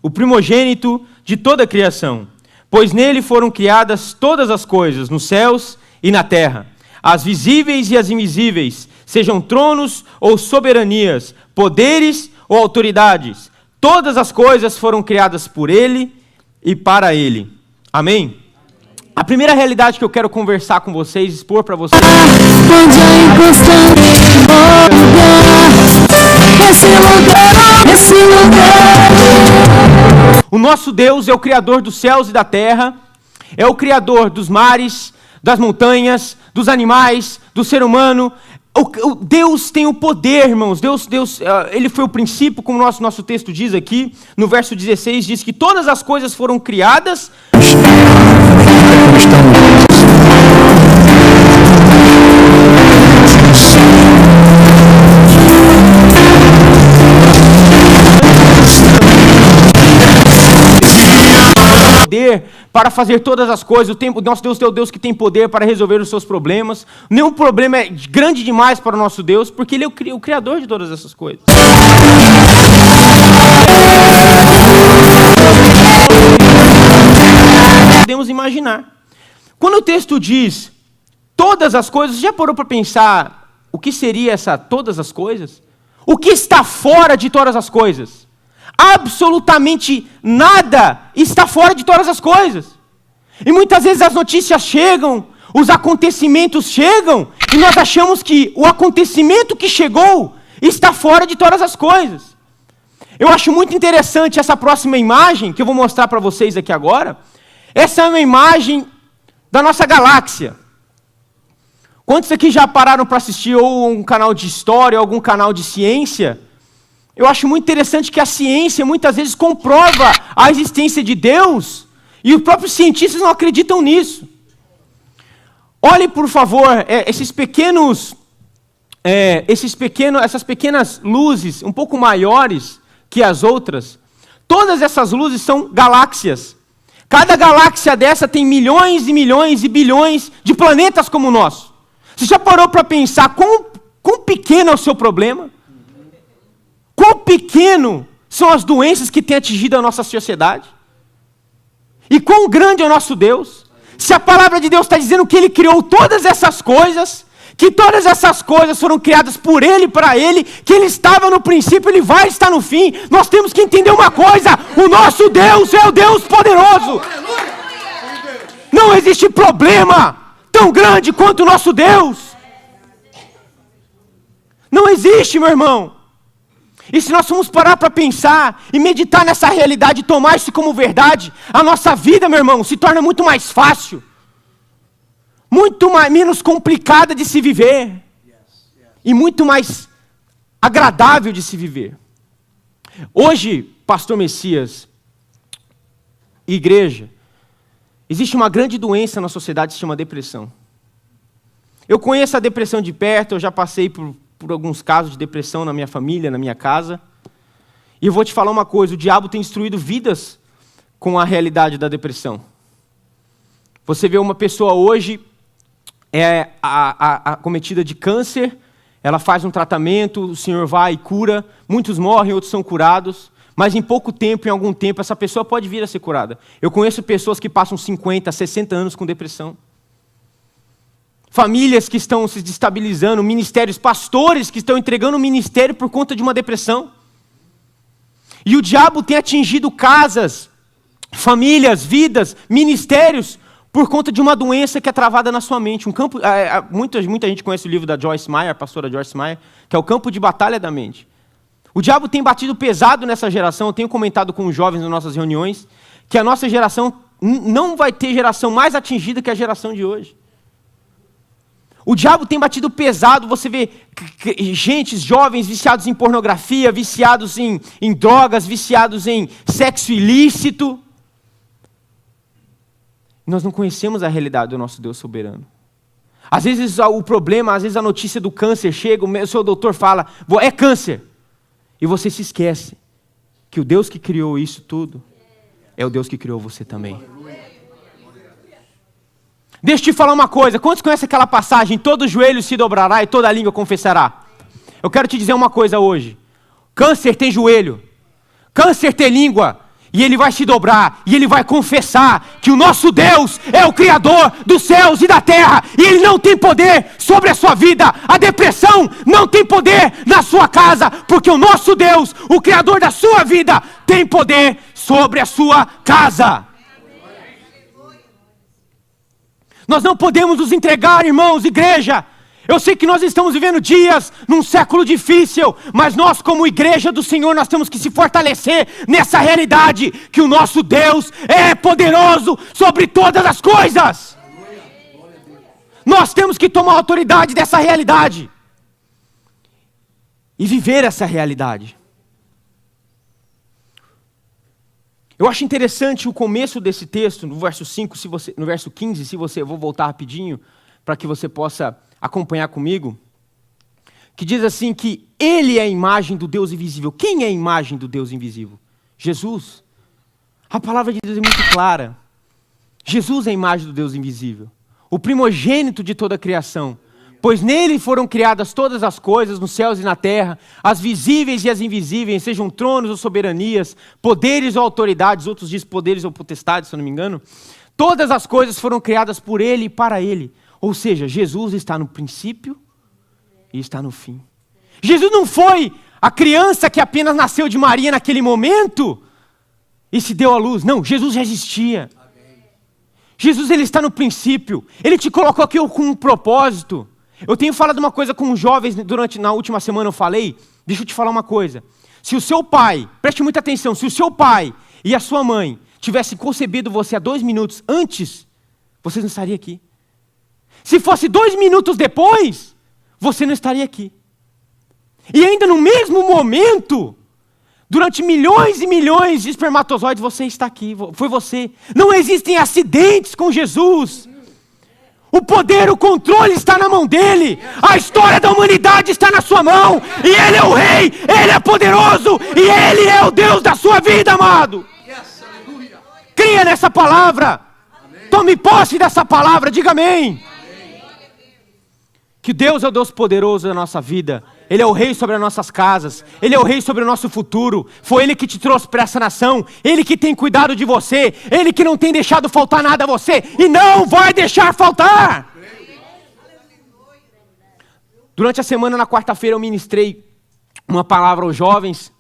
o primogênito de toda a criação, pois nele foram criadas todas as coisas, nos céus e na terra, as visíveis e as invisíveis, sejam tronos ou soberanias, poderes ou autoridades, todas as coisas foram criadas por ele e para ele. Amém? A primeira realidade que eu quero conversar com vocês, expor para vocês... O nosso Deus é o Criador dos céus e da terra, é o Criador dos mares, das montanhas, dos animais, do ser humano. Deus tem o poder, irmãos. Deus, ele foi o princípio, como o nosso texto diz aqui, no verso 16, diz que todas as coisas foram criadas... poder para fazer todas as coisas. O nosso Deus é o Deus que tem poder para resolver os seus problemas. Nenhum problema é grande demais para o nosso Deus, porque Ele é o Criador de todas essas coisas. Podemos imaginar. Quando o texto diz todas as coisas, você já parou para pensar o que seria essa todas as coisas? O que está fora de todas as coisas? Absolutamente nada está fora de todas as coisas. E muitas vezes as notícias chegam, os acontecimentos chegam, e nós achamos que o acontecimento que chegou está fora de todas as coisas. Eu acho muito interessante essa próxima imagem, que eu vou mostrar para vocês aqui agora. Essa é uma imagem da nossa galáxia. Quantos aqui já pararam para assistir ou um canal de história, ou algum canal de ciência? Eu acho muito interessante que a ciência muitas vezes comprova a existência de Deus e os próprios cientistas não acreditam nisso. Olhe, por favor, essas pequenas luzes, um pouco maiores que as outras. Todas essas luzes são galáxias. Cada galáxia dessa tem milhões e milhões e bilhões de planetas como o nosso. Você já parou para pensar quão pequeno é o seu problema? Quão pequeno são as doenças que têm atingido a nossa sociedade? E quão grande é o nosso Deus? Se a palavra de Deus está dizendo que Ele criou todas essas coisas, que todas essas coisas foram criadas por Ele e para Ele, que Ele estava no princípio, Ele vai estar no fim, nós temos que entender uma coisa: o nosso Deus é o Deus poderoso. Não existe problema tão grande quanto o nosso Deus. Não existe, meu irmão. E se nós formos parar para pensar e meditar nessa realidade e tomar isso como verdade, a nossa vida, meu irmão, se torna muito mais fácil. Menos complicada de se viver. E muito mais agradável de se viver. Hoje, Pastor Messias, igreja, existe uma grande doença na sociedade que se chama depressão. Eu conheço a depressão de perto, eu já passei por alguns casos de depressão na minha família, na minha casa. E eu vou te falar uma coisa: o diabo tem destruído vidas com a realidade da depressão. Você vê uma pessoa hoje acometida de câncer, ela faz um tratamento, o Senhor vai e cura, muitos morrem, outros são curados, mas em pouco tempo, em algum tempo, essa pessoa pode vir a ser curada. Eu conheço pessoas que passam 50, 60 anos com depressão. Famílias que estão se destabilizando, ministérios, pastores que estão entregando o ministério por conta de uma depressão. E o diabo tem atingido casas, famílias, vidas, ministérios, por conta de uma doença que é travada na sua mente. Muita gente conhece o livro da Joyce Meyer, a pastora Joyce Meyer, que é o campo de batalha da mente. O diabo tem batido pesado nessa geração. Eu tenho comentado com os jovens nas nossas reuniões que a nossa geração não vai ter geração mais atingida que a geração de hoje. O diabo tem batido pesado, você vê gente, jovens viciados em pornografia, viciados em drogas, viciados em sexo ilícito. Nós não conhecemos a realidade do nosso Deus soberano. Às vezes o problema, às vezes a notícia do câncer chega, o seu doutor fala, é câncer. E você se esquece que o Deus que criou isso tudo é o Deus que criou você também. Deixa eu te falar uma coisa: quantos conhecem aquela passagem, todo joelho se dobrará e toda língua confessará? Eu quero te dizer uma coisa hoje: câncer tem joelho, câncer ter língua. E ele vai se dobrar, e ele vai confessar que o nosso Deus é o Criador dos céus e da terra, e Ele não tem poder sobre a sua vida, a depressão não tem poder na sua casa, porque o nosso Deus, o Criador da sua vida, tem poder sobre a sua casa. Nós não podemos nos entregar, irmãos, igreja. Eu sei que nós estamos vivendo dias num século difícil, mas nós como igreja do Senhor, nós temos que se fortalecer nessa realidade, que o nosso Deus é poderoso sobre todas as coisas. Nós temos que tomar autoridade dessa realidade e viver essa realidade. Eu acho interessante o começo desse texto, no verso 5, no verso 15, eu vou voltar rapidinho, para que você possa acompanhar comigo, que diz assim que Ele é a imagem do Deus invisível. Quem é a imagem do Deus invisível? Jesus. A palavra de Deus é muito clara. Jesus é a imagem do Deus invisível, o primogênito de toda a criação, pois nele foram criadas todas as coisas, nos céus e na terra, as visíveis e as invisíveis, sejam tronos ou soberanias, poderes ou autoridades, outros dizem poderes ou potestades, se eu não me engano. Todas as coisas foram criadas por Ele e para Ele. Ou seja, Jesus está no princípio e está no fim. Jesus não foi a criança que apenas nasceu de Maria naquele momento e se deu à luz. Não, Jesus já existia. Jesus, Ele está no princípio. Ele te colocou aqui com um propósito. Eu tenho falado uma coisa com os jovens, na última semana eu falei. Deixa eu te falar uma coisa. Se o seu pai, preste muita atenção, se o seu pai e a sua mãe tivessem concebido você há 2 minutos antes, você não estaria aqui. Se fosse 2 minutos depois, você não estaria aqui. E ainda no mesmo momento, durante milhões e milhões de espermatozoides, você está aqui, foi você. Não existem acidentes com Jesus. O poder, o controle está na mão dele. A história da humanidade está na sua mão. E Ele é o Rei, Ele é poderoso, e Ele é o Deus da sua vida, amado. Creia nessa palavra. Tome posse dessa palavra, diga amém. Que Deus é o Deus poderoso da nossa vida. Ele é o Rei sobre as nossas casas. Ele é o Rei sobre o nosso futuro. Foi Ele que te trouxe para essa nação. Ele que tem cuidado de você. Ele que não tem deixado faltar nada a você. E não vai deixar faltar. Durante a semana, na quarta-feira, eu ministrei uma palavra aos jovens,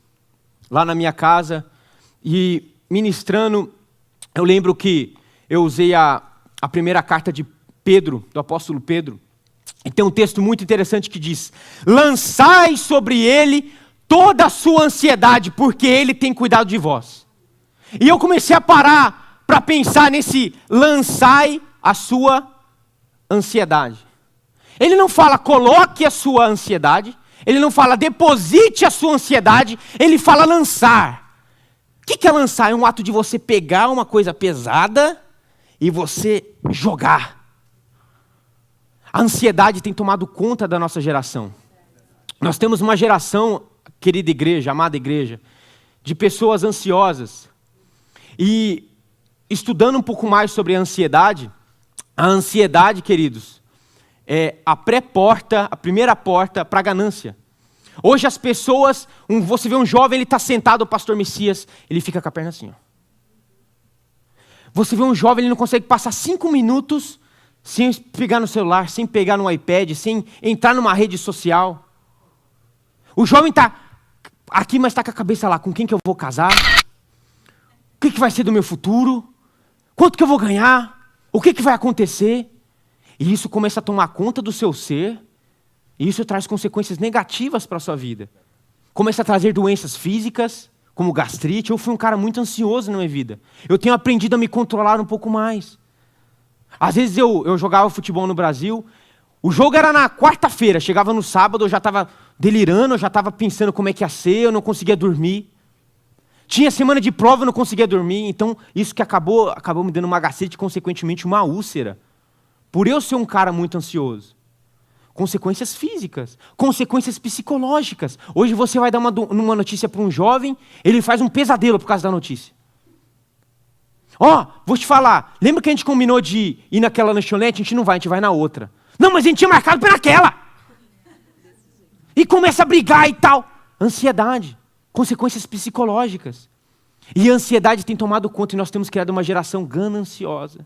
lá na minha casa. E ministrando, eu lembro que eu usei a primeira carta de Pedro, do apóstolo Pedro. E tem um texto muito interessante que diz: lançai sobre ele toda a sua ansiedade, porque ele tem cuidado de vós. E eu comecei a parar para pensar nesse lançai a sua ansiedade. Ele não fala coloque a sua ansiedade, ele não fala deposite a sua ansiedade, ele fala lançar. O que é lançar? É um ato de você pegar uma coisa pesada e você jogar. A ansiedade tem tomado conta da nossa geração. Nós temos uma geração, querida igreja, amada igreja, de pessoas ansiosas. E estudando um pouco mais sobre a ansiedade, queridos, é a pré-porta, a primeira porta para a ganância. Hoje as pessoas, você vê um jovem, ele está sentado, o pastor Messias, ele fica com a perna assim, ó. Você vê um jovem, ele não consegue passar 5 minutos sem pegar no celular, sem pegar no iPad, sem entrar numa rede social. O jovem está aqui, mas está com a cabeça lá, com quem que eu vou casar? O que vai ser do meu futuro? Quanto que eu vou ganhar? O que vai acontecer? E isso começa a tomar conta do seu ser, e isso traz consequências negativas para a sua vida. Começa a trazer doenças físicas, como gastrite. Eu fui um cara muito ansioso na minha vida. Eu tenho aprendido a me controlar um pouco mais. Às vezes eu jogava futebol no Brasil, o jogo era na quarta-feira, chegava no sábado, eu já estava delirando, eu já estava pensando como é que ia ser, eu não conseguia dormir. Tinha semana de prova, eu não conseguia dormir, então isso que acabou me dando uma gastrite, consequentemente uma úlcera. Por eu ser um cara muito ansioso. Consequências físicas, consequências psicológicas. Hoje você vai dar uma notícia para um jovem, ele faz um pesadelo por causa da notícia. Vou te falar, lembra que a gente combinou de ir naquela lanchonete? A gente não vai, a gente vai na outra. Não, mas a gente tinha marcado para aquela. E começa a brigar e tal. Ansiedade, consequências psicológicas. E a ansiedade tem tomado conta e nós temos criado uma geração gananciosa,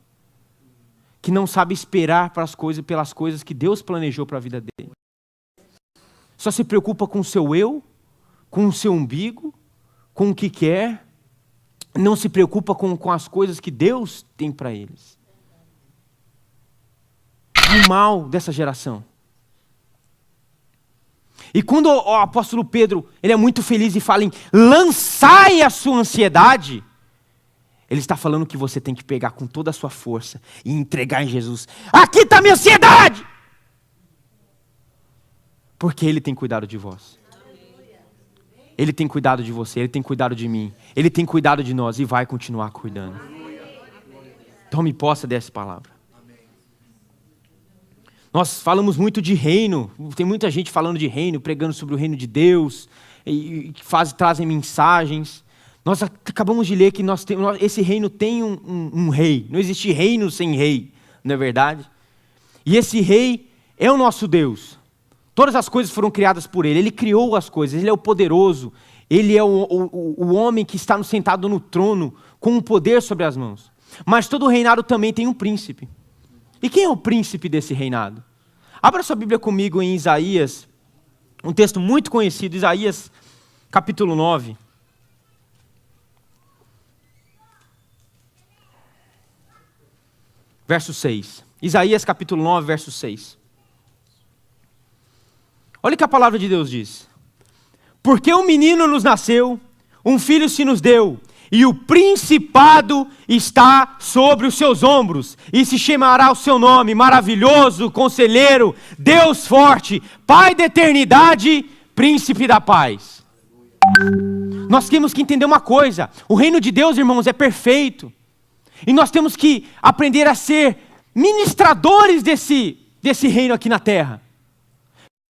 que não sabe esperar pelas coisas que Deus planejou para a vida dele. Só se preocupa com o seu eu, com o seu umbigo, com o que quer, não se preocupa com as coisas que Deus tem para eles. O mal dessa geração. E quando o apóstolo Pedro, ele é muito feliz e fala em lançai a sua ansiedade, ele está falando que você tem que pegar com toda a sua força e entregar em Jesus. Aqui está a minha ansiedade! Porque Ele tem cuidado de vós. Ele tem cuidado de você, Ele tem cuidado de mim. Ele tem cuidado de nós e vai continuar cuidando. Tome posse dessa palavra. Nós falamos muito de reino, tem muita gente falando de reino, pregando sobre o reino de Deus, e trazem mensagens. Nós acabamos de ler que esse reino tem um rei, não existe reino sem rei, não é verdade? E esse rei é o nosso Deus. Todas as coisas foram criadas por Ele, Ele criou as coisas, Ele é o poderoso, Ele é o homem que está sentado no trono com o poder sobre as mãos. Mas todo reinado também tem um príncipe. E quem é o príncipe desse reinado? Abra sua Bíblia comigo em Isaías, um texto muito conhecido, Isaías capítulo 9. Verso 6. Isaías capítulo 9, verso 6. Olha o que a palavra de Deus diz. Porque um menino nos nasceu, um filho se nos deu, e o principado está sobre os seus ombros, e se chamará o seu nome, maravilhoso, conselheiro, Deus forte, Pai da eternidade, príncipe da paz. Nós temos que entender uma coisa, o reino de Deus, irmãos, é perfeito, e nós temos que aprender a ser ministradores desse reino aqui na terra.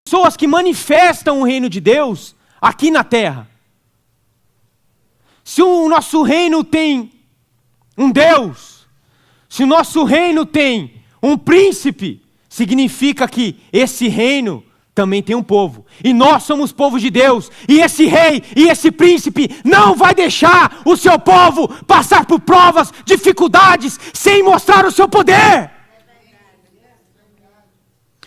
Pessoas que manifestam o reino de Deus aqui na terra. Se o nosso reino tem um Deus, se o nosso reino tem um príncipe, significa que esse reino também tem um povo. E nós somos povo de Deus. E esse rei e esse príncipe não vai deixar o seu povo passar por provas, dificuldades, sem mostrar o seu poder.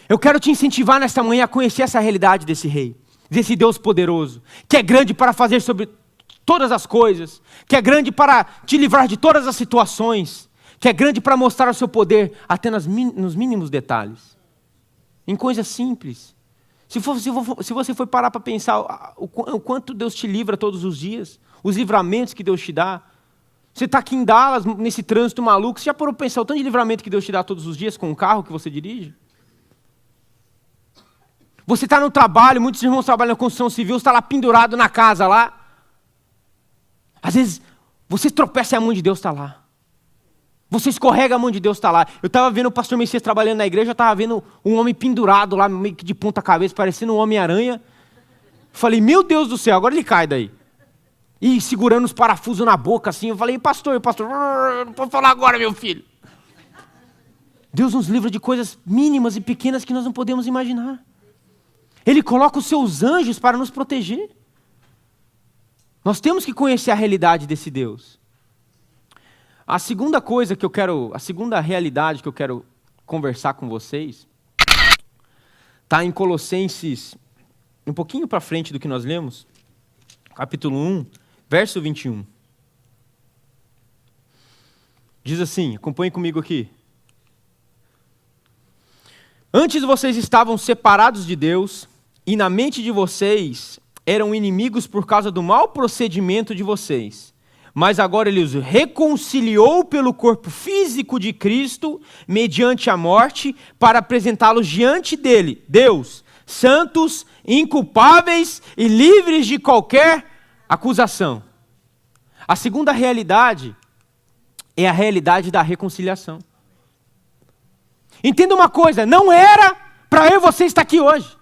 Eu quero te incentivar nesta manhã a conhecer essa realidade desse rei, desse Deus poderoso, que é grande para fazer sobre todas as coisas, que é grande para te livrar de todas as situações, que é grande para mostrar o seu poder até nos mínimos detalhes, em coisas simples. Se você for parar para pensar o quanto Deus te livra todos os dias, os livramentos que Deus te dá. Você está aqui em Dallas, nesse trânsito maluco, você já parou para pensar o tanto de livramento que Deus te dá todos os dias com o carro que você dirige? Você está no trabalho, muitos irmãos trabalham na construção civil, você está lá pendurado na casa lá. Às vezes, você tropeça e a mão de Deus está lá. Você escorrega, a mão de Deus está lá. Eu estava vendo o pastor Messias trabalhando na igreja, eu estava vendo um homem pendurado lá, meio que de ponta cabeça, parecendo um Homem-Aranha. Falei, meu Deus do céu, agora ele cai daí. E segurando os parafusos na boca assim, eu falei, pastor, não pode falar agora, meu filho. Deus nos livra de coisas mínimas e pequenas que nós não podemos imaginar. Ele coloca os seus anjos para nos proteger. Nós temos que conhecer a realidade desse Deus. A segunda realidade que eu quero conversar com vocês, está em Colossenses, um pouquinho para frente do que nós lemos, capítulo 1, verso 21. Diz assim, acompanhe comigo aqui. Antes vocês estavam separados de Deus, e na mente de vocês eram inimigos por causa do mau procedimento de vocês. Mas agora Ele os reconciliou pelo corpo físico de Cristo, mediante a morte, para apresentá-los diante dele, Deus, santos, inculpáveis e livres de qualquer acusação. A segunda realidade é a realidade da reconciliação. Entenda uma coisa, não era para eu e você estar aqui hoje.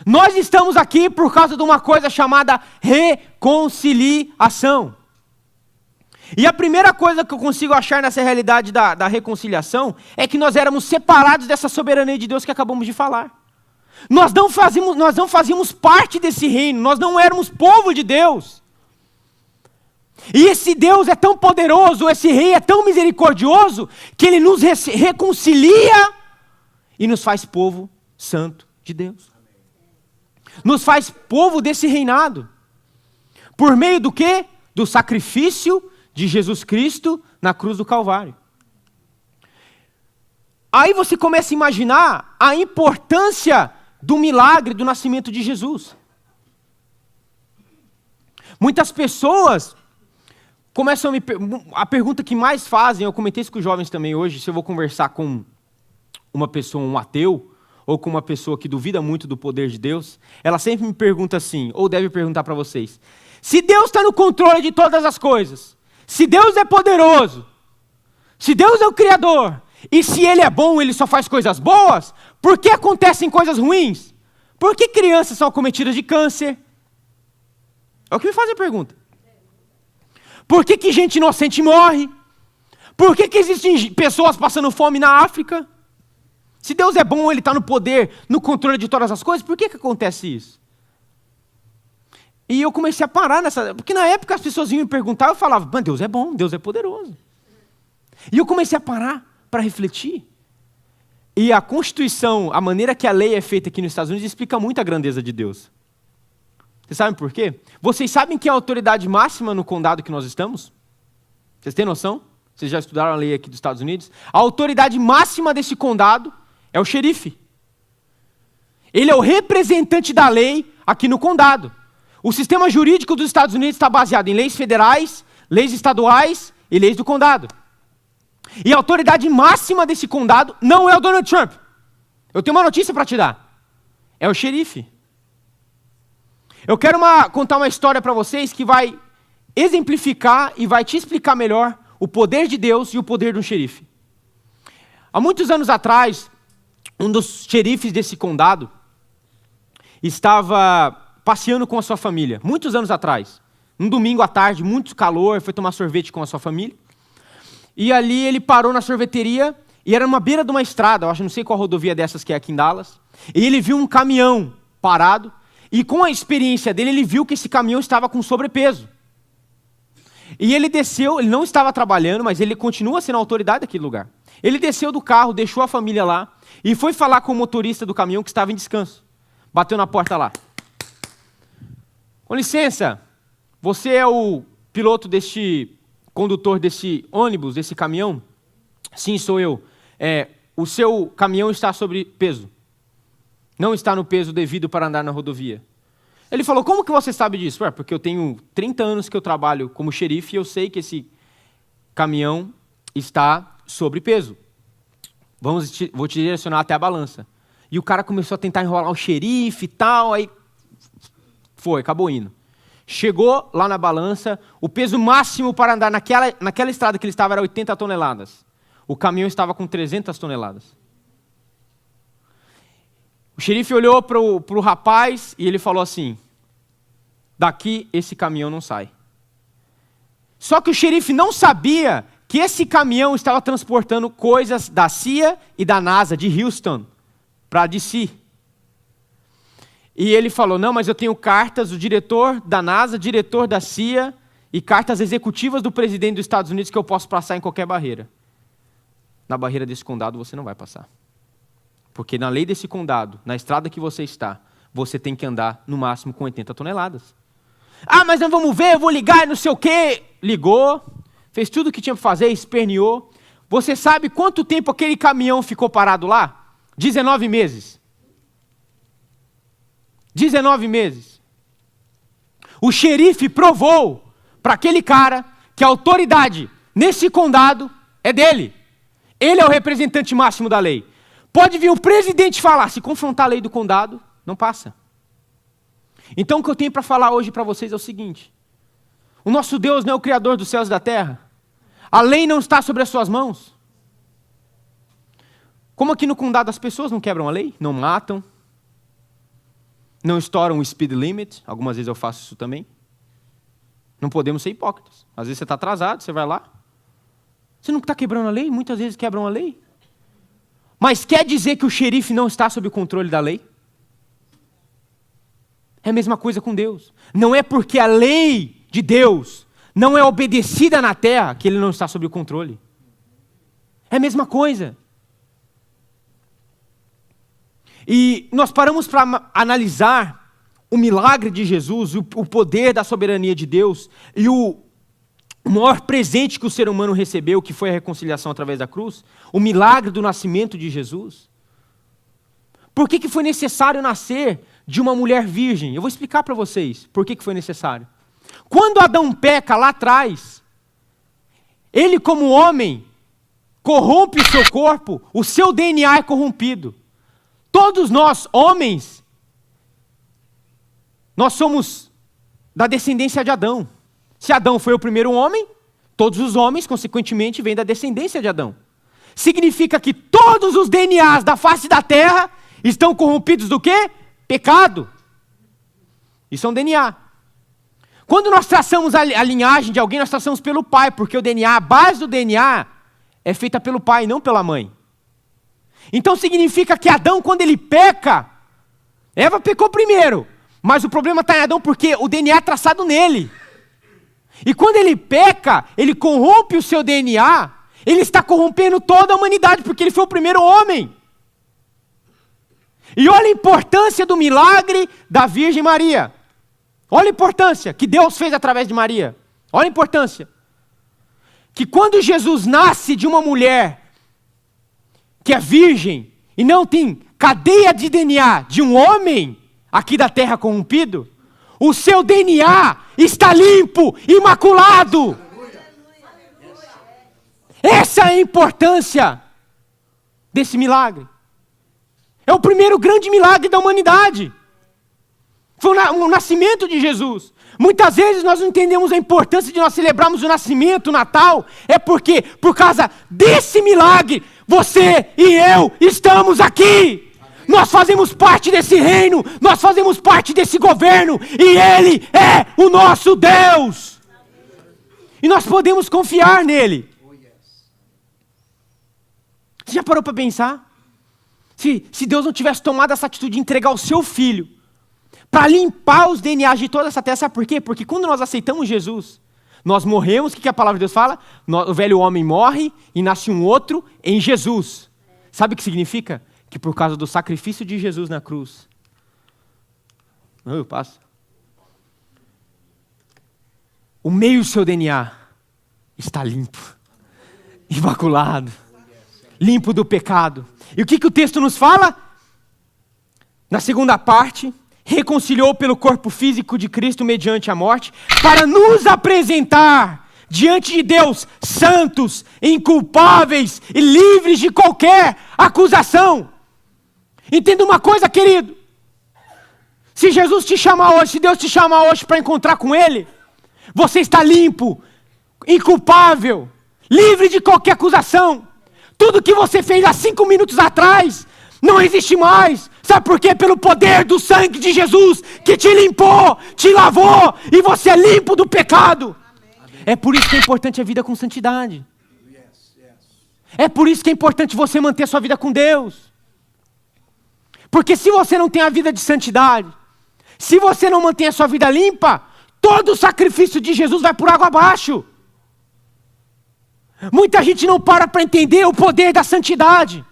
Nós estamos aqui por causa de uma coisa chamada reconciliação. E a primeira coisa que eu consigo achar nessa realidade da reconciliação é que nós éramos separados dessa soberania de Deus que acabamos de falar. Nós não fazíamos parte desse reino, nós não éramos povo de Deus. E esse Deus é tão poderoso, esse rei é tão misericordioso, que ele nos reconcilia e nos faz povo santo de Deus. Nos faz povo desse reinado. Por meio do quê? Do sacrifício de Jesus Cristo na cruz do Calvário. Aí você começa a imaginar a importância do milagre do nascimento de Jesus. Muitas pessoas começam a pergunta que mais fazem, eu comentei isso com os jovens também hoje, se eu vou conversar com uma pessoa, um ateu, ou com uma pessoa que duvida muito do poder de Deus, ela sempre me pergunta assim, ou deve perguntar para vocês, se Deus está no controle de todas as coisas, se Deus é poderoso, se Deus é o Criador, e se Ele é bom, Ele só faz coisas boas, por que acontecem coisas ruins? Por que crianças são acometidas de câncer? É o que me fazem a pergunta. Por que gente inocente morre? Por que existem pessoas passando fome na África? Se Deus é bom, Ele está no poder, no controle de todas as coisas, por que acontece isso? E eu comecei a parar nessa... Porque na época as pessoas vinham me perguntar, eu falava, mas Deus é bom, Deus é poderoso. E eu comecei a parar para refletir. E a Constituição, a maneira que a lei é feita aqui nos Estados Unidos, explica muito a grandeza de Deus. Vocês sabem por quê? Vocês sabem quem é a autoridade máxima no condado que nós estamos? Vocês têm noção? Vocês já estudaram a lei aqui dos Estados Unidos? A autoridade máxima desse condado é o xerife. Ele é o representante da lei aqui no condado. O sistema jurídico dos Estados Unidos está baseado em leis federais, leis estaduais e leis do condado. E a autoridade máxima desse condado não é o Donald Trump. Eu tenho uma notícia para te dar. É o xerife. Eu quero contar uma história para vocês que vai exemplificar e vai te explicar melhor o poder de Deus e o poder de um xerife. Há muitos anos atrás, um dos xerifes desse condado estava passeando com a sua família. Muitos anos atrás. Um domingo à tarde, muito calor, foi tomar sorvete com a sua família. E ali ele parou na sorveteria, e era numa beira de uma estrada, eu acho, não sei qual rodovia dessas que é aqui em Dallas, e ele viu um caminhão parado, e com a experiência dele, ele viu que esse caminhão estava com sobrepeso. E ele desceu, ele não estava trabalhando, mas ele continua sendo a autoridade daquele lugar. Ele desceu do carro, deixou a família lá, e foi falar com o motorista do caminhão que estava em descanso. Bateu na porta lá. Com licença, você é o piloto condutor desse ônibus, desse caminhão? Sim, sou eu. O seu caminhão está sobre peso. Não está no peso devido para andar na rodovia. Ele falou, como que você sabe disso? Porque eu tenho 30 anos que eu trabalho como xerife e eu sei que esse caminhão está sobre peso. Vou te direcionar até a balança. E o cara começou a tentar enrolar o xerife e tal, aí acabou indo. Chegou lá na balança, o peso máximo para andar naquela estrada que ele estava era 80 toneladas. O caminhão estava com 300 toneladas. O xerife olhou para o rapaz e ele falou assim, daqui esse caminhão não sai. Só que o xerife não sabia que esse caminhão estava transportando coisas da CIA e da NASA, de Houston, para DC. E ele falou, não, mas eu tenho cartas do diretor da NASA, diretor da CIA e cartas executivas do presidente dos Estados Unidos que eu posso passar em qualquer barreira. Na barreira desse condado você não vai passar. Porque na lei desse condado, na estrada que você está, você tem que andar no máximo com 80 toneladas. Ah, mas não vamos ver, eu vou ligar, não sei o quê. Ligou, fez tudo o que tinha para fazer, esperneou. Você sabe quanto tempo aquele caminhão ficou parado lá? 19 meses. 19 meses. O xerife provou para aquele cara que a autoridade nesse condado é dele. Ele é o representante máximo da lei. Pode vir o presidente falar, se confrontar a lei do condado, não passa. Então o que eu tenho para falar hoje para vocês é o seguinte. O nosso Deus não é o Criador dos céus e da terra? A lei não está sobre as suas mãos? Como aqui no condado as pessoas não quebram a lei, não matam, não estouram o speed limit, algumas vezes eu faço isso também. Não podemos ser hipócritas. Às vezes você está atrasado, você vai lá. Você não está quebrando a lei? Muitas vezes quebram a lei. Mas quer dizer que o xerife não está sob o controle da lei? É a mesma coisa com Deus. Não é porque a lei de Deus não é obedecida na terra que ele não está sob o controle. É a mesma coisa. E nós paramos para analisar o milagre de Jesus, o poder da soberania de Deus e o maior presente que o ser humano recebeu, que foi a reconciliação através da cruz, o milagre do nascimento de Jesus. Por que foi necessário nascer de uma mulher virgem? Eu vou explicar para vocês por que foi necessário. Quando Adão peca lá atrás, ele como homem corrompe o seu corpo, o seu DNA é corrompido. Todos nós, homens, nós somos da descendência de Adão. Se Adão foi o primeiro homem, todos os homens, consequentemente, vêm da descendência de Adão. Significa que todos os DNAs da face da terra estão corrompidos do quê? Pecado. Isso é um DNA. Quando nós traçamos a linhagem de alguém, nós traçamos pelo pai, porque o DNA, a base do DNA é feita pelo pai, não pela mãe. Então significa que Adão, quando ele peca, Eva pecou primeiro, mas o problema está em Adão porque o DNA é traçado nele. E quando ele peca, ele corrompe o seu DNA, ele está corrompendo toda a humanidade, porque ele foi o primeiro homem. E olha a importância do milagre da Virgem Maria. Olha a importância que Deus fez através de Maria. Olha a importância. Que quando Jesus nasce de uma mulher que é virgem e não tem cadeia de DNA de um homem aqui da terra corrompido, o seu DNA está limpo, imaculado. Essa é a importância desse milagre. É o primeiro grande milagre da humanidade. Foi o nascimento de Jesus. Muitas vezes nós não entendemos a importância de nós celebrarmos o nascimento, o Natal. É porque, por causa desse milagre, você e eu estamos aqui. Nós fazemos parte desse reino, nós fazemos parte desse governo, e Ele é o nosso Deus. E nós podemos confiar nele. Você já parou para pensar? Se Deus não tivesse tomado essa atitude de entregar o seu filho para limpar os DNAs de toda essa terra, sabe por quê? Porque quando nós aceitamos Jesus, nós morremos, o que a palavra de Deus fala? O velho homem morre e nasce um outro em Jesus. Sabe o que significa? Que por causa do sacrifício de Jesus na cruz, eu passo, o meio do seu DNA está limpo, imaculado, limpo do pecado. E o que o texto nos fala? Na segunda parte, reconciliou pelo corpo físico de Cristo mediante a morte, para nos apresentar diante de Deus santos, inculpáveis e livres de qualquer acusação. Entenda uma coisa, querido. Se Jesus te chamar hoje, se Deus te chamar hoje para encontrar com Ele, você está limpo, inculpável, livre de qualquer acusação. Tudo que você fez há 5 minutos atrás não existe mais. Sabe por quê? Pelo poder do sangue de Jesus que te limpou, te lavou e você é limpo do pecado. Amém. É por isso que é importante a vida com santidade. É por isso que é importante você manter a sua vida com Deus. Porque se você não tem a vida de santidade, se você não mantém a sua vida limpa, todo o sacrifício de Jesus vai por água abaixo. Muita gente não para entender o poder da santidade,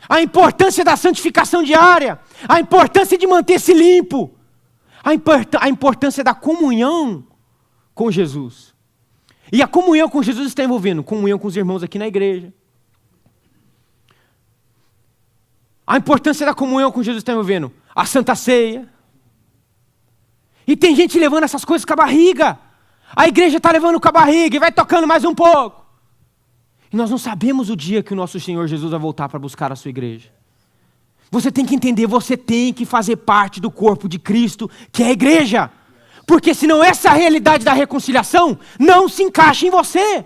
a importância da santificação diária, a importância de manter-se limpo, a importância da comunhão com Jesus. E a comunhão com Jesus está envolvendo comunhão com os irmãos aqui na igreja. A importância da comunhão com Jesus está envolvendo a Santa Ceia. E tem gente levando essas coisas com a barriga. A igreja está levando com a barriga e vai tocando mais um pouco. E nós não sabemos o dia que o nosso Senhor Jesus vai voltar para buscar a sua igreja. Você tem que entender, você tem que fazer parte do corpo de Cristo, que é a igreja. Porque senão essa realidade da reconciliação não se encaixa em você.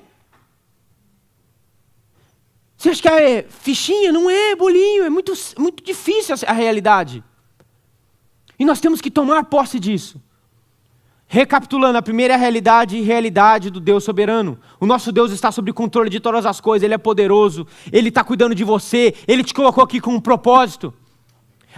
Você acha que é fichinha? Não é, bolinho. É muito difícil a realidade. E nós temos que tomar posse disso. Recapitulando, a primeira realidade do Deus soberano. O nosso Deus está sob controle de todas as coisas. Ele é poderoso. Ele está cuidando de você. Ele te colocou aqui com um propósito.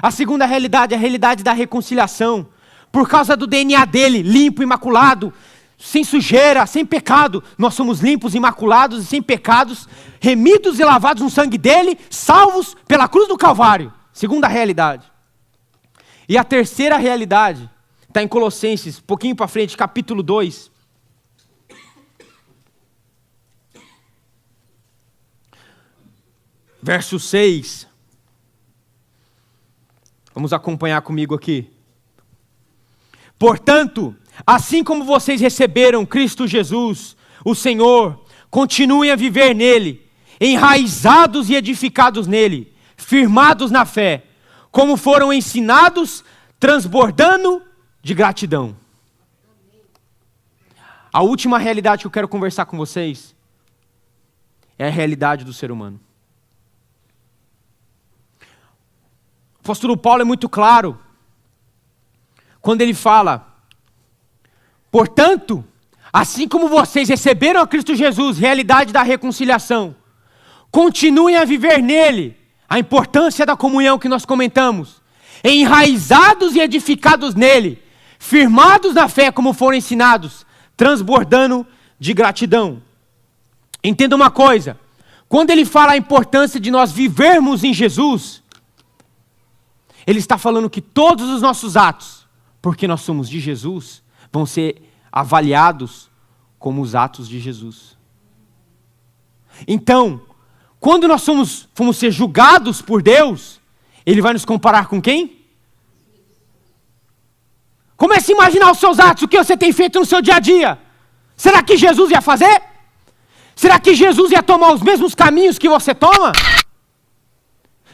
A segunda realidade é a realidade da reconciliação. Por causa do DNA dele, limpo, imaculado, sem sujeira, sem pecado. Nós somos limpos, imaculados e sem pecados, remidos e lavados no sangue dele, salvos pela cruz do Calvário. Segunda realidade. E a terceira realidade está em Colossenses, um pouquinho para frente, capítulo 2. Verso 6. Vamos acompanhar comigo aqui. Portanto, assim como vocês receberam Cristo Jesus, o Senhor, continuem a viver nele, enraizados e edificados nele, firmados na fé, como foram ensinados, transbordando de gratidão. A última realidade que eu quero conversar com vocês é a realidade do ser humano. O apóstolo Paulo é muito claro quando ele fala: portanto, assim como vocês receberam a Cristo Jesus, realidade da reconciliação, continuem a viver nele, a importância da comunhão que nós comentamos, enraizados e edificados nele, firmados na fé como foram ensinados, transbordando de gratidão. Entenda uma coisa, quando ele fala a importância de nós vivermos em Jesus, ele está falando que todos os nossos atos, porque nós somos de Jesus, vão ser avaliados como os atos de Jesus. Então, quando nós fomos ser julgados por Deus, Ele vai nos comparar com quem? Comece a imaginar os seus atos, o que você tem feito no seu dia a dia. Será que Jesus ia fazer? Será que Jesus ia tomar os mesmos caminhos que você toma?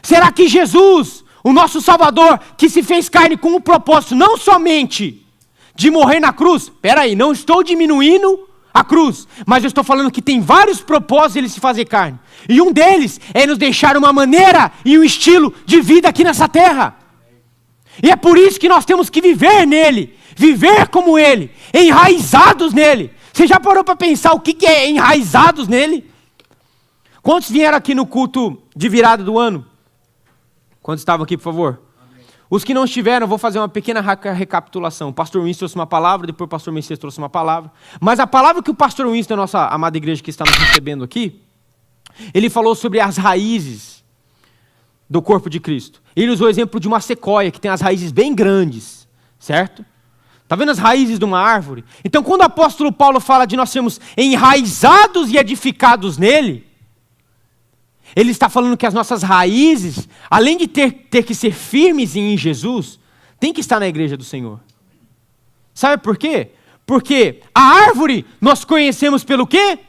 Será que Jesus, o nosso Salvador, que se fez carne com o propósito não somente de morrer na cruz, peraí, não estou diminuindo a cruz, mas eu estou falando que tem vários propósitos ele se fazer carne, e um deles é nos deixar uma maneira e um estilo de vida aqui nessa terra, e é por isso que nós temos que viver nele, viver como ele, enraizados nele. Você já parou para pensar o que é enraizados nele? Quantos vieram aqui no culto de virada do ano? Quantos estavam aqui, por favor? Amém. Os que não estiveram, eu vou fazer uma pequena recapitulação. O pastor Winston trouxe uma palavra, depois o pastor Messias trouxe uma palavra. Mas a palavra que o pastor Winston, a nossa amada igreja que está nos recebendo aqui, ele falou sobre as raízes do corpo de Cristo. Ele usou o exemplo de uma sequoia, que tem as raízes bem grandes, certo? Está vendo as raízes de uma árvore? Então, quando o apóstolo Paulo fala de nós sermos enraizados e edificados nele, ele está falando que as nossas raízes, além de ter que ser firmes em Jesus, tem que estar na igreja do Senhor. Sabe por quê? Porque a árvore nós conhecemos pelo quê?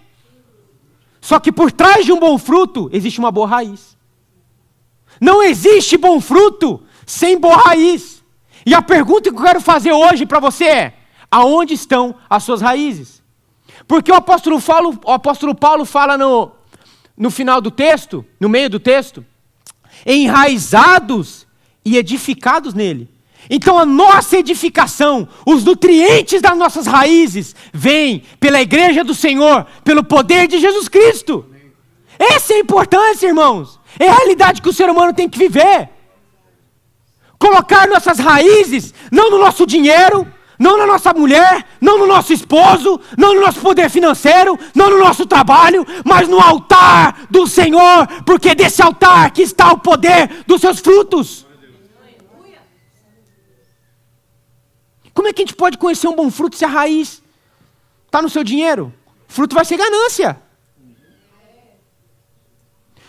Só que por trás de um bom fruto existe uma boa raiz. Não existe bom fruto sem boa raiz. E a pergunta que eu quero fazer hoje para você é: aonde estão as suas raízes? Porque o apóstolo Paulo fala no final do texto, no meio do texto, enraizados e edificados nele. Então a nossa edificação, os nutrientes das nossas raízes, vêm pela igreja do Senhor, pelo poder de Jesus Cristo. Essa é a importância, irmãos. É a realidade que o ser humano tem que viver. Colocar nossas raízes, não no nosso dinheiro, não na nossa mulher, não no nosso esposo, não no nosso poder financeiro, não no nosso trabalho, mas no altar do Senhor, porque desse altar que está o poder dos seus frutos. Como é que a gente pode conhecer um bom fruto se a raiz está no seu dinheiro? O fruto vai ser ganância.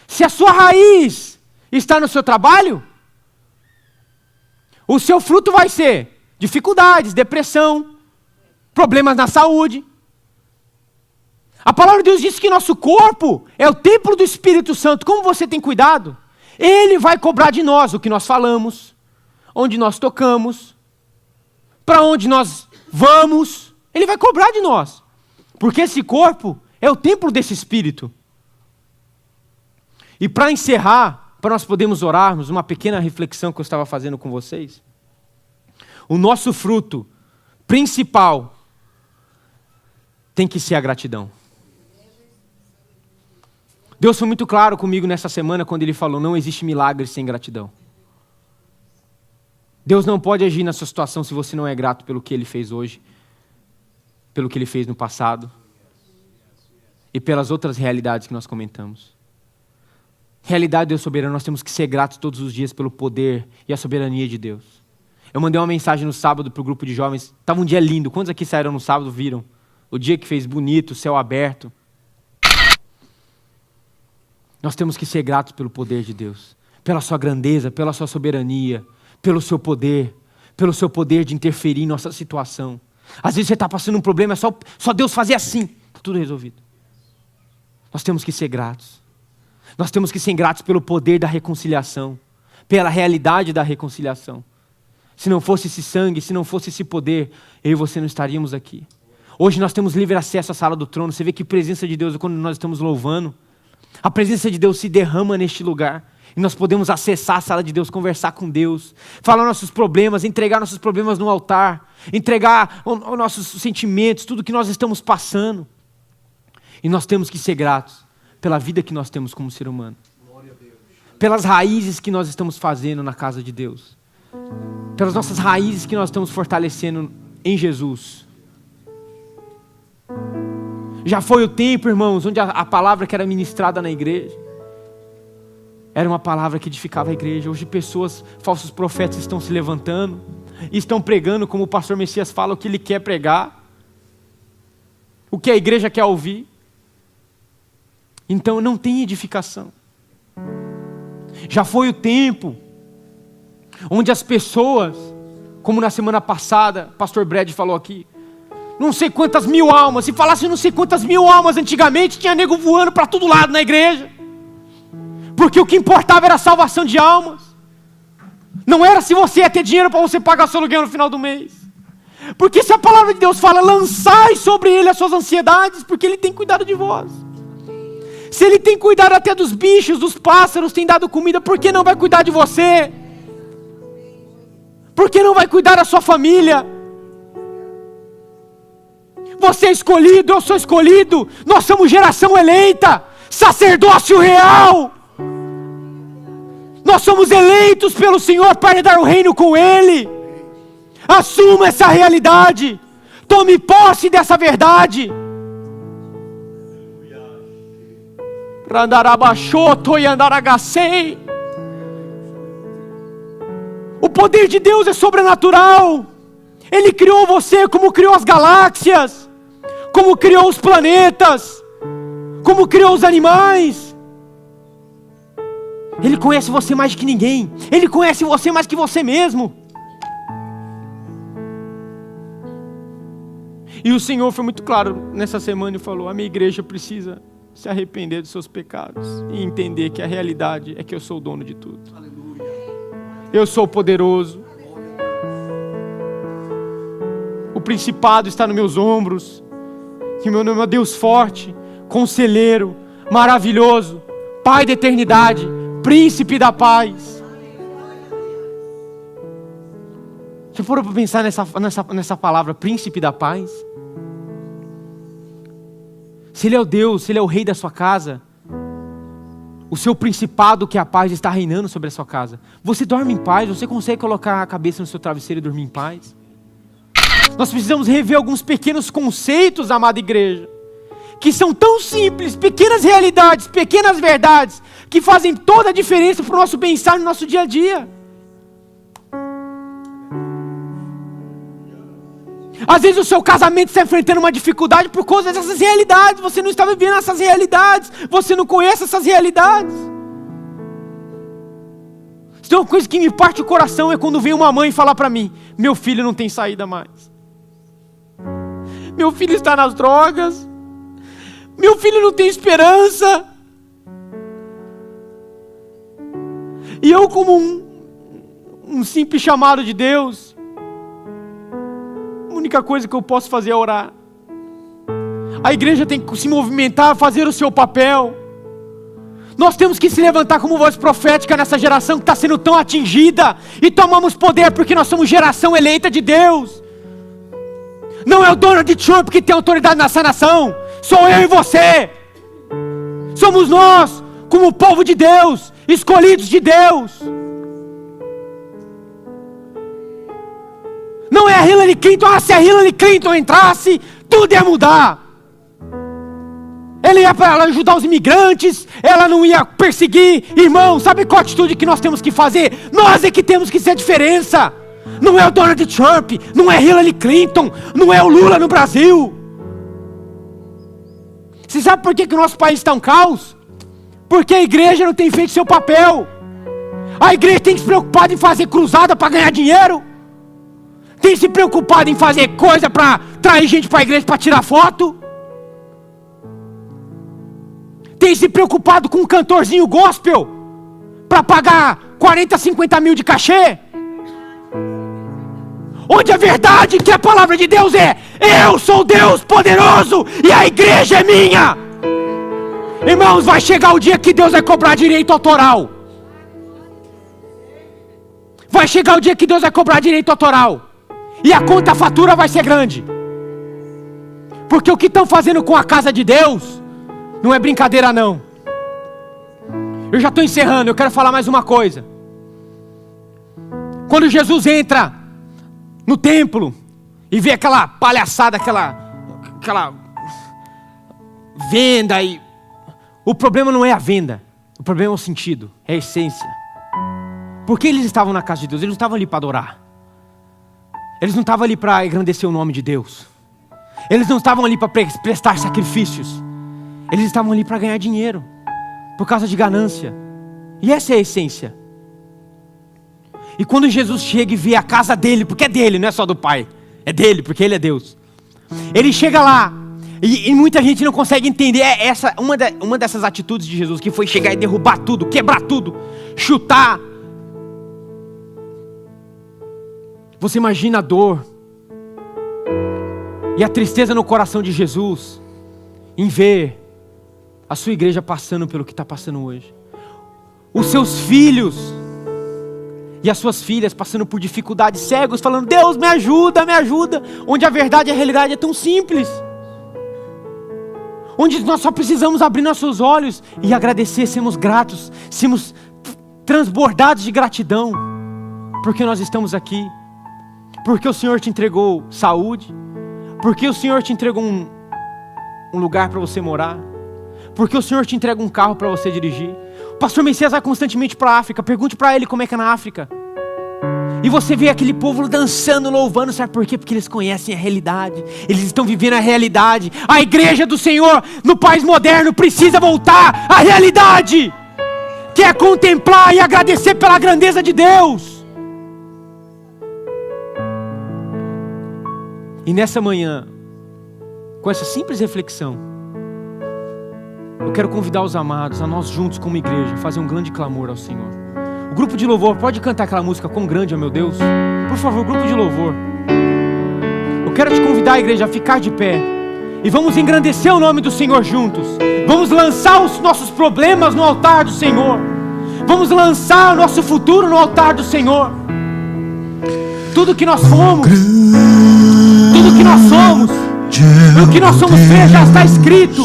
Se a sua raiz está no seu trabalho, o seu fruto vai ser dificuldades, depressão, problemas na saúde. A palavra de Deus diz que nosso corpo é o templo do Espírito Santo. Como você tem cuidado? Ele vai cobrar de nós o que nós falamos, onde nós tocamos, para onde nós vamos. Ele vai cobrar de nós. Porque esse corpo é o templo desse Espírito. E para encerrar, para nós podermos orarmos, uma pequena reflexão que eu estava fazendo com vocês. O nosso fruto principal tem que ser a gratidão. Deus foi muito claro comigo nessa semana quando Ele falou: não existe milagre sem gratidão. Deus não pode agir na sua situação se você não é grato pelo que Ele fez hoje, pelo que Ele fez no passado e pelas outras realidades que nós comentamos. Realidade, Deus soberano, nós temos que ser gratos todos os dias pelo poder e a soberania de Deus. Eu mandei uma mensagem no sábado para o grupo de jovens. Estava um dia lindo. Quantos aqui saíram no sábado, viram? O dia que fez bonito, o céu aberto. Nós temos que ser gratos pelo poder de Deus. Pela sua grandeza, pela sua soberania, pelo seu poder de interferir em nossa situação. Às vezes você está passando um problema, é só Deus fazer assim. Está tudo resolvido. Nós temos que ser gratos. Nós temos que ser gratos pelo poder da reconciliação, pela realidade da reconciliação. Se não fosse esse sangue, se não fosse esse poder, eu e você não estaríamos aqui. Hoje nós temos livre acesso à sala do trono. Você vê que presença de Deus, quando nós estamos louvando, a presença de Deus se derrama neste lugar. E nós podemos acessar a sala de Deus, conversar com Deus, falar nossos problemas, entregar nossos problemas no altar, entregar os nossos sentimentos, tudo que nós estamos passando. E nós temos que ser gratos pela vida que nós temos como ser humano. Pelas raízes que nós estamos fazendo na casa de Deus. Pelas nossas raízes que nós estamos fortalecendo em Jesus. Já foi o tempo, irmãos, onde a palavra que era ministrada na igreja era uma palavra que edificava a igreja. Hoje falsos profetas estão se levantando e estão pregando como o pastor Messias fala o que ele quer pregar, o que a igreja quer ouvir. Então não tem edificação. Já foi o tempo onde as pessoas, como na semana passada, o pastor Brad falou aqui, não sei quantas mil almas, se falasse não sei quantas mil almas antigamente, tinha nego voando para todo lado na igreja, porque o que importava era a salvação de almas, não era se você ia ter dinheiro para você pagar seu aluguel no final do mês, porque se a palavra de Deus fala, lançai sobre ele as suas ansiedades, porque ele tem cuidado de vós. Se ele tem cuidado até dos bichos, dos pássaros, tem dado comida, por que não vai cuidar de você? Por que não vai cuidar da sua família? Você é escolhido, eu sou escolhido, nós somos geração eleita, sacerdócio real. Nós somos eleitos pelo Senhor para herdar o reino com Ele. Assuma essa realidade, tome posse dessa verdade. O poder de Deus é sobrenatural. Ele criou você como criou as galáxias, como criou os planetas, como criou os animais. Ele conhece você mais que ninguém. Ele conhece você mais que você mesmo. E o Senhor foi muito claro nessa semana e falou, a minha igreja precisa se arrepender dos seus pecados e entender que a realidade é que eu sou o dono de tudo. Eu sou poderoso. O principado está nos meus ombros. Que meu nome é Deus forte, conselheiro, maravilhoso, Pai da eternidade, príncipe da paz. Você for para pensar nessa palavra, príncipe da paz? Se Ele é o Deus, se Ele é o rei da sua casa, o seu principado que é a paz está reinando sobre a sua casa. Você dorme em paz? Você consegue colocar a cabeça no seu travesseiro e dormir em paz? Nós precisamos rever alguns pequenos conceitos, amada igreja, que são tão simples, pequenas realidades, pequenas verdades, que fazem toda a diferença para o nosso bem-estar no nosso dia a dia. Às vezes o seu casamento está enfrentando uma dificuldade por causa dessas realidades. Você não está vivendo essas realidades. Você não conhece essas realidades. Se tem uma coisa que me parte o coração é quando vem uma mãe falar para mim, meu filho não tem saída mais. Meu filho está nas drogas. Meu filho não tem esperança. E eu, como um simples chamado de Deus, a única coisa que eu posso fazer é orar. A igreja tem que se movimentar, fazer o seu papel. Nós temos que se levantar como voz profética nessa geração que está sendo tão atingida. E tomamos poder porque nós somos geração eleita de Deus. Não é o Donald Trump que tem autoridade nessa nação. Sou eu e você. Somos nós, como povo de Deus, escolhidos de Deus. Não é a Hillary Clinton. Se a Hillary Clinton entrasse, tudo ia mudar. Ela ia para ajudar os imigrantes, ela não ia perseguir. Irmão, sabe qual atitude que nós temos que fazer? Nós é que temos que ser a diferença. Não é o Donald Trump, não é Hillary Clinton, não é o Lula no Brasil. Você sabe por que o nosso país está um caos? Porque a igreja não tem feito seu papel. A igreja tem se preocupado em fazer cruzada para ganhar dinheiro. Tem se preocupado em fazer coisa para trair gente para a igreja para tirar foto. Tem se preocupado com um cantorzinho gospel para pagar 40, 50 mil de cachê. Onde a verdade que a palavra de Deus é: eu sou Deus poderoso e a igreja é minha. Irmãos, vai chegar o dia que Deus vai cobrar direito autoral. Vai chegar o dia que Deus vai cobrar direito autoral. E a conta, a fatura vai ser grande. Porque o que estão fazendo com a casa de Deus não é brincadeira não. Eu já estou encerrando, eu quero falar mais uma coisa. Quando Jesus entra no templo e vê aquela palhaçada, aquela venda, e o problema não é a venda, o problema é o sentido, é a essência. Porque eles estavam na casa de Deus, eles não estavam ali para adorar, eles não estavam ali para engrandecer o nome de Deus, eles não estavam ali para prestar sacrifícios, eles estavam ali para ganhar dinheiro, por causa de ganância. E essa é a essência. E quando Jesus chega e vê a casa dele, porque é dele, não é só do Pai, é dele, porque ele é Deus. Ele chega lá, e muita gente não consegue entender uma dessas atitudes de Jesus, que foi chegar e derrubar tudo, quebrar tudo, chutar. Você imagina a dor e a tristeza no coração de Jesus em ver a sua igreja passando pelo que está passando hoje. Os seus filhos e as suas filhas passando por dificuldades, cegos, falando: Deus, me ajuda, me ajuda. Onde a verdade e a realidade é tão simples. Onde nós só precisamos abrir nossos olhos e agradecer, sermos gratos, sermos transbordados de gratidão, porque nós estamos aqui, porque o Senhor te entregou saúde, porque o Senhor te entregou um lugar para você morar, porque o Senhor te entrega um carro para você dirigir. O pastor Messias vai constantemente para a África, pergunte para ele como é que é na África. E você vê aquele povo dançando, louvando, sabe por quê? Porque eles conhecem a realidade, eles estão vivendo a realidade. A igreja do Senhor, no país moderno, precisa voltar à realidade, que é contemplar e agradecer pela grandeza de Deus. E nessa manhã, com essa simples reflexão, eu quero convidar os amados, a nós juntos como igreja, fazer um grande clamor ao Senhor. O grupo de louvor, pode cantar aquela música Quão Grande é o Meu Deus? Por favor, grupo de louvor. Eu quero te convidar, igreja, a ficar de pé. E vamos engrandecer o nome do Senhor juntos. Vamos lançar os nossos problemas no altar do Senhor. Vamos lançar o nosso futuro no altar do Senhor. Tudo que nós fomos, tudo que nós somos, o que nós somos feitos já está escrito.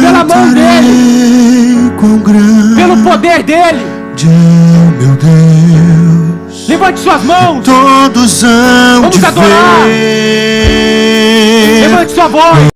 Pela mão dele, pelo poder dele. Meu Deus, levante suas mãos. Todos hão vamos de adorar. ver. Levante sua voz.